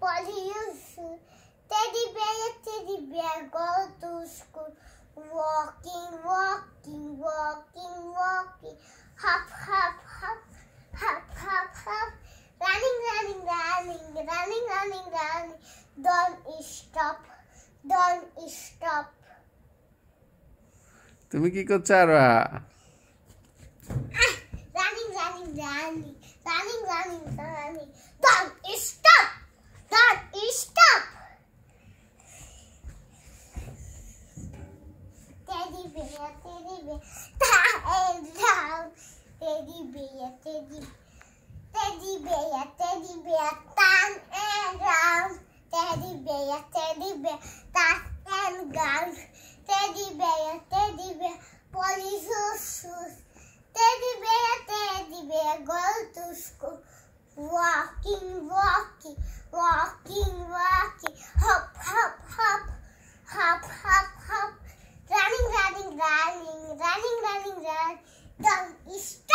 Polly used teddy bear, go to school. Walking, walking, walking, walking. Hop, hop, hop, hop, hop, hop. Running, running, running, running, running, running. Don't stop, don't stop. তুমি কি করছো আরোহা? Running, running, running, running, running, running. Don't stop, don't stop. Teddy bear, down, down. Teddy bear, teddy bear, down and round. Teddy bear, down and round. Teddy bear, Polly shoes. Teddy bear, go to school. Walking, walking, walking, walking. Hop, hop, hop, hop, hop, hop. Running, running, running, running, running, running. Don't stop.